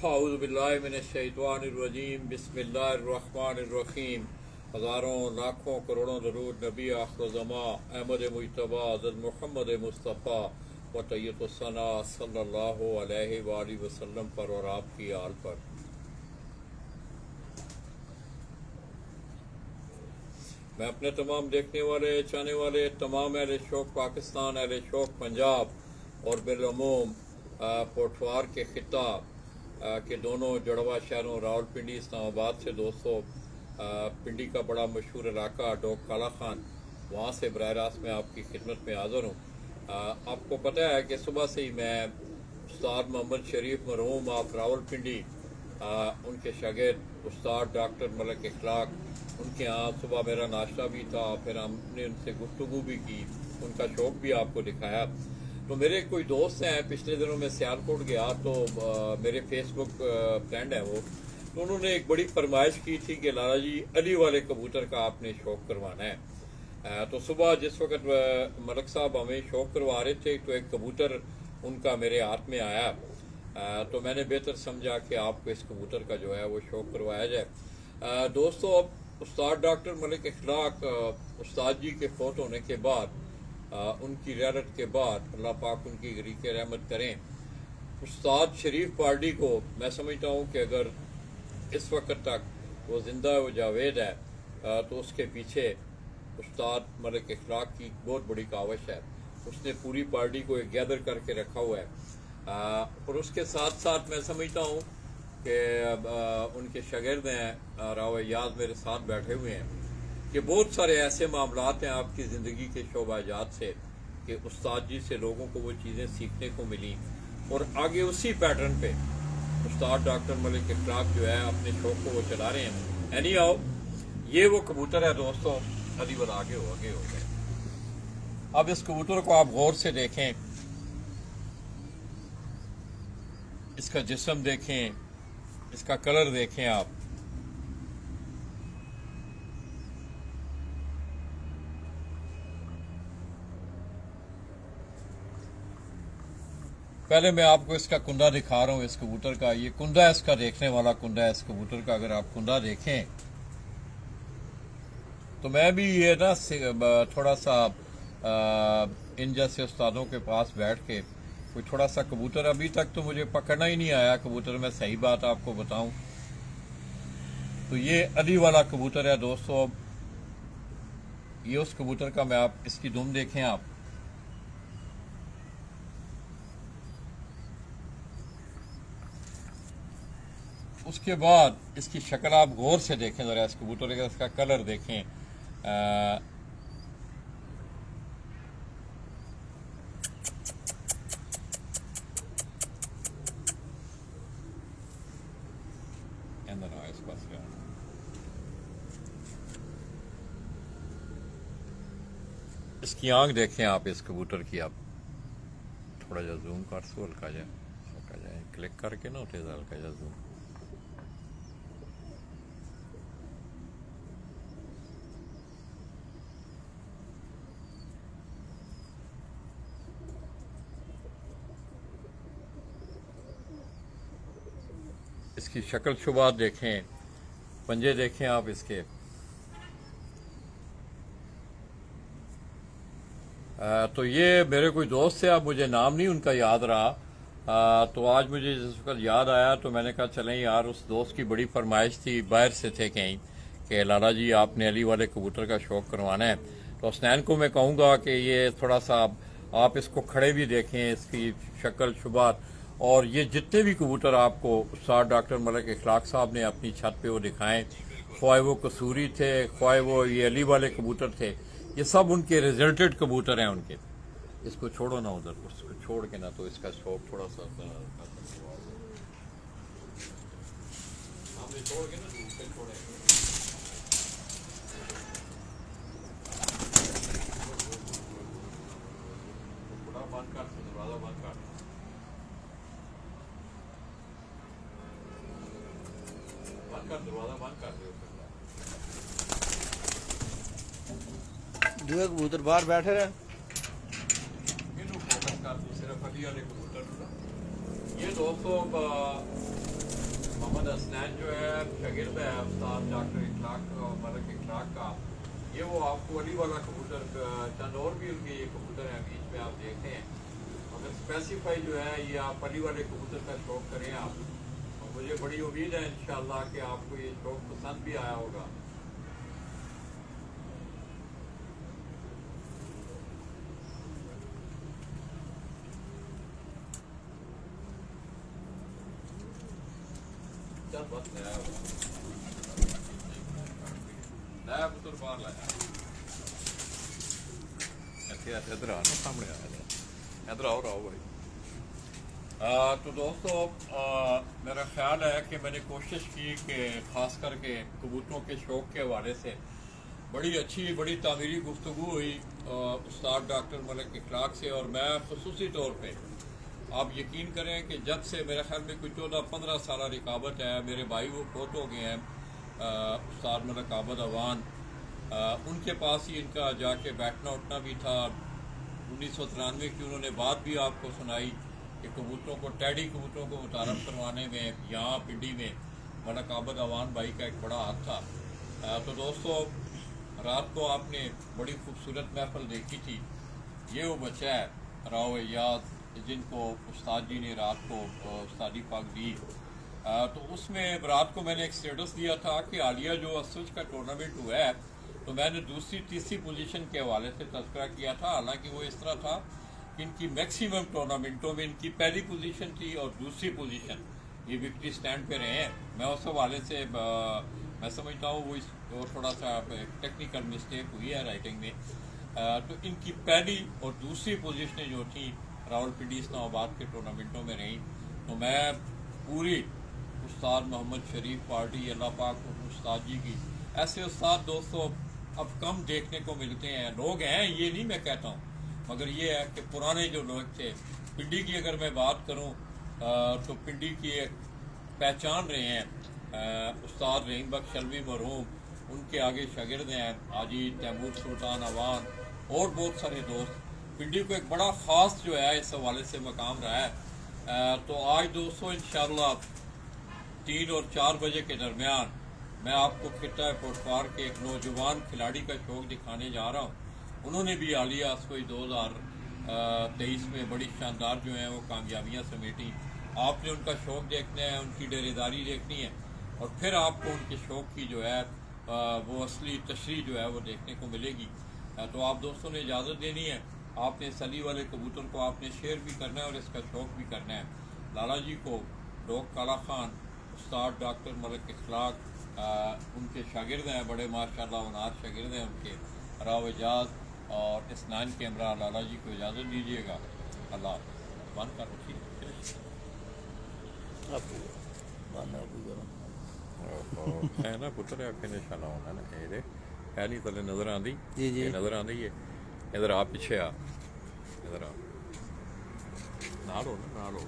अऊज़ु बिल्लाहि मिनश्शैतानिर्रजीम बिस्मिल्लाहिर्रहमानिर्रहीम। हज़ारों लाखों करोड़ों दरूद नबी आख़िरज़मा अहमद मुज्तबा हज़रत मोहम्मद मुस्तफ़ा व तय्यबुस्सना सल्लल्लाहु अलैहि वसल्लम पर और आपकी आल पर। मैं अपने तमाम देखने वाले चाहने वाले तमाम अहले शौक़ पाकिस्तान, अहले शौक़ पंजाब और बिलअमूम पोठवार के खिता के दोनों जुड़वा शहरों रावलपिंडी इस्लामाबाद से दोस्तों, पिंडी का बड़ा मशहूर इलाका डोक काला खान, वहाँ से बराह रास्त में आपकी खिदमत में हाज़िर हूँ। आपको पता है कि सुबह से ही मैं उस्ताद मोहम्मद शरीफ मरहूम आप रावलपिंडी, उनके शागिर्द उस्ताद डॉक्टर मलिक इखलाक, उनके यहाँ सुबह मेरा नाश्ता भी था, फिर हमने उनसे गुफ्तगू भी की, उनका शौक़ भी आपको दिखाया। तो मेरे कोई दोस्त हैं, पिछले दिनों में सियालकोट गया तो मेरे फेसबुक फ्रेंड हैं वो, तो उन्होंने एक बड़ी फरमाइश की थी कि लाला जी अली वाले कबूतर का आपने शौक़ करवाना है। तो सुबह जिस वक्त मलिक साहब हमें शौक़ करवा रहे थे तो एक कबूतर उनका मेरे हाथ में आया, तो मैंने बेहतर समझा कि आपको इस कबूतर का जो है वो शौक़ करवाया जाए। दोस्तों, अब उस्ताद डॉक्टर मलिक इखलाक उस्ताद जी के फौत होने के बाद, उनकी रियासत के बाद अल्लाह पाक उनकी गरीक रहमत करें, उस्ताद शरीफ पार्टी को मैं समझता हूँ कि अगर इस वक्त तक वो ज़िंदा व जावेद है तो उसके पीछे उस्ताद मलिक इखलाक की बहुत बड़ी काविश है। उसने पूरी पार्टी को एक गैदर करके रखा हुआ है और उसके साथ साथ मैं समझता हूँ कि उनके शागिर्द हैं रावयाज मेरे साथ बैठे हुए हैं कि बहुत सारे ऐसे मामलात हैं आपकी ज़िंदगी के शोबाजात से कि उस्ताद जी से लोगों को वो चीज़ें सीखने को मिली और आगे उसी पैटर्न पे उस्ताद डॉक्टर मलिक इखलाक जो है अपने शौक़ को वो चला रहे हैं। एनी आओ, ये वो कबूतर है दोस्तों, अली वाला आगे हो गए। अब इस कबूतर को आप गौर से देखें, इसका जिस्म देखें, इसका कलर देखें आप। पहले मैं आपको इसका कुंडा दिखा रहा हूँ इस कबूतर का। ये कुंडा है इसका, देखने वाला कुंडा है इस कबूतर का। अगर आप कुंडा देखें तो मैं भी ये ना थोड़ा सा इन जैसे उस्तादों के पास बैठ के कोई थोड़ा सा कबूतर, अभी तक तो मुझे पकड़ना ही नहीं आया कबूतर, मैं सही बात आपको बताऊं तो ये अली वाला कबूतर है दोस्तों। ये उस कबूतर का मैं आप इसकी दुम देखें आप, उसके बाद इसकी शक्ल आप गौर से देखें जरा इस कबूतर का, इसका कलर देखें। इसकी आंख देखें आप इस कबूतर की। आप थोड़ा जा जूम कर सो, हल्का जाए क्लिक करके ना उठे हल्का जा जूम। इसकी शक्ल शुबात देखें, पंजे देखें आप इसके। तो ये मेरे कोई दोस्त थे, अब मुझे नाम नहीं उनका याद रहा। तो आज मुझे जिस वक्त याद आया तो मैंने कहा चलें यार, उस दोस्त की बड़ी फरमाइश थी, बाहर से थे कहीं, कि लाला जी आपने अली वाले कबूतर का शौक़ करवाना है। तो हसनैन को मैं कहूँगा कि ये थोड़ा सा आप इसको खड़े भी देखें, इसकी शक्ल शुबात, और ये जितने भी कबूतर आपको उस्ताद डॉक्टर मलिक इखलाक साहब ने अपनी छत पे वो दिखाएं, ख्वाह वो कसूरी थे, ख्वाह वो ये अली वाले कबूतर थे, ये सब उनके रिजल्टेड कबूतर हैं उनके। इसको छोड़ो ना उधर, उसको छोड़ के ना, तो इसका शौक थोड़ा सा छोड़ के ना छोड़े। बंद कर, दरवाजा बंद कर, दरवाजा बंद कर दो। दूसरे कबूतर बाहर बैठे रहे। सिर्फ अली वाले कबूतर। ये दोस्तों محمد حسنین جو ہے شاگرد ہے استاد ڈاکٹر اخلاق ملک اخلاق کا. یہ وہ آپ کو علی والا کبوتر چند اور بھی ان کے یہ کبوتر ہیں بیچ میں آپ دیکھتے ہیں, مگر اسپیسیفائی جو ہے یہ آپ علی والے کبوتر کا شوق کریں آپ, اور مجھے بڑی امید ہے انشاءاللہ کہ آپ کو یہ شوق پسند بھی آیا ہوگا. چل بس نیا کبوتر باہر لایا ادھر آنا سامنے آیا ادھر آؤ بھائی. تو دوستو میرا خیال ہے کہ میں نے کوشش کی کہ خاص کر کے کبوتروں کے شوق کے حوالے سے بڑی اچھی بڑی تعمیری گفتگو ہوئی استاد ڈاکٹر ملک اخلاق سے, اور میں خصوصی طور پہ آپ یقین کریں کہ جب سے میرے خیال میں کوئی 14-15 سالہ رقابت ہے, میرے بھائی وہ فوت ہو گئے ہیں استاد ملک عابد اوان, ان کے پاس ہی ان کا جا کے بیٹھنا اٹھنا بھی تھا. 1993 کی انہوں نے بات بھی آپ کو سنائی کہ کبوتروں کو ٹیڈی کبوتروں کو متعارف کروانے میں یہاں پنڈی میں ملک عابد اوان بھائی کا ایک بڑا ہاتھ تھا. تو دوستو رات کو آپ نے بڑی خوبصورت محفل دیکھی تھی. یہ وہ بچہ ہے راؤ ایاز جن کو استاد جی نے رات کو استادی پاک دی. تو اس میں رات کو میں نے ایک سٹیٹس دیا تھا کہ عالیہ جو اسوچ کا ٹورنامنٹ ہوا ہے تو میں نے دوسری تیسری پوزیشن کے حوالے سے تذکرہ کیا تھا, حالانکہ وہ اس طرح تھا کہ ان کی میکسیمم ٹورنامنٹوں میں ان کی پہلی پوزیشن تھی اور دوسری پوزیشن یہ وکٹری سٹینڈ پہ رہے ہیں. میں اس حوالے سے میں سمجھتا ہوں وہ تھوڑا سا ٹیکنیکل مسٹیک ہوئی ہے رائٹنگ میں. تو ان کی پہلی اور دوسری پوزیشنیں جو تھیں راولپنڈی اسلام آباد کے ٹورنامنٹوں میں رہیں. تو میں پوری استاد محمد شریف پارٹی اللہ پاک استاد جی کی, ایسے استاد دوستوں اب کم دیکھنے کو ملتے ہیں. لوگ ہیں یہ نہیں میں کہتا ہوں, مگر یہ ہے کہ پرانے جو لوگ تھے پنڈی کی اگر میں بات کروں تو پنڈی کی ایک پہچان رہے ہیں استاد رحیم بخش شلوی مرحوم, ان کے آگے شاگرد ہیں حاجی تیمور سلطان اوان اور بہت سارے دوست. پنڈی کو ایک بڑا خاص جو ہے اس حوالے سے مقام رہا ہے. تو آج دوستوں انشاءاللہ 3 اور 4 بجے کے درمیان میں آپ کو خطہ پوٹوار کے ایک نوجوان کھلاڑی کا شوق دکھانے جا رہا ہوں. انہوں نے بھی عالیہ اسوئی 2023 میں بڑی شاندار جو ہیں وہ کامیابیاں سمیٹی. آپ نے ان کا شوق دیکھنا ہے, ان کی ڈیرے داری دیکھنی ہے, اور پھر آپ کو ان کے شوق کی جو ہے وہ اصلی تشریح جو ہے وہ دیکھنے کو ملے گی. تو آپ دوستوں نے اجازت دینی ہے, آپ نے سلی والے کبوتر کو آپ نے شیئر بھی کرنا ہے اور اس کا شوق بھی کرنا ہے. لالا جی کو ڈوک کالا خان استاد ڈاکٹر ملک اخلاق ان کے شاگرد ہیں, بڑے ماشاءاللہ ونار شاگرد ہیں ان کے, راو اعجاز اور اسنان کے امراء لالا جی کو اجازت دیجیے گا. اللہ بند کر رکھی ہے نا پتر ہے پھر نشانہ ہونا نا ہے نہیں تلے نظر آندی جی نظر آندی ہے. ادھر آپ پیچھے آ, ادھر آ, نہ لو نا نہ لو.